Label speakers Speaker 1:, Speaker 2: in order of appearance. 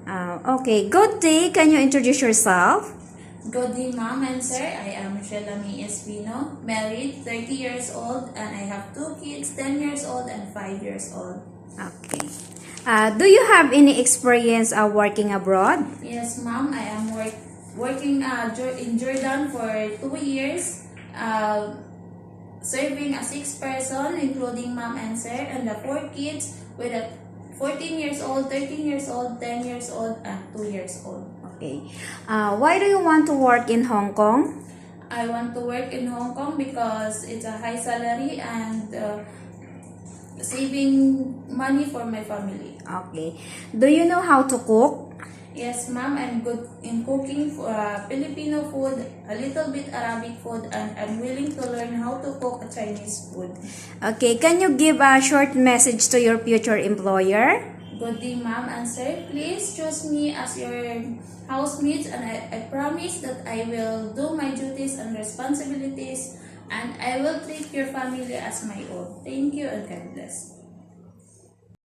Speaker 1: Okay, good day. Can you introduce yourself?
Speaker 2: Good day, ma'am and sir. I am Michelle May Espino, married, 30 years old, and I have 2 kids, 10 years old and 5 years old.
Speaker 1: Okay. Do you have any experience working abroad?
Speaker 2: Yes, ma'am. I am working in Jordan for 2 years, serving a 6 person, including ma'am and sir, and the 4 kids with a 14 years old, 13 years old, 10 years old, and 2 years old.
Speaker 1: Okay. Why do you want to work in Hong Kong?
Speaker 2: I want to work in Hong Kong because it's a high salary and saving money for my family.
Speaker 1: Okay. Do you know how to cook?
Speaker 2: Yes, ma'am. I'm good in cooking Filipino food, a little bit Arabic food, and I'm willing to learn how to cook a Chinese food.
Speaker 1: Okay. Can you give a short message to your future employer?
Speaker 2: Good day, ma'am and sir. Please choose me as your housemates, and I promise that I will do my duties and responsibilities, and I will treat your family as my own. Thank you and God bless.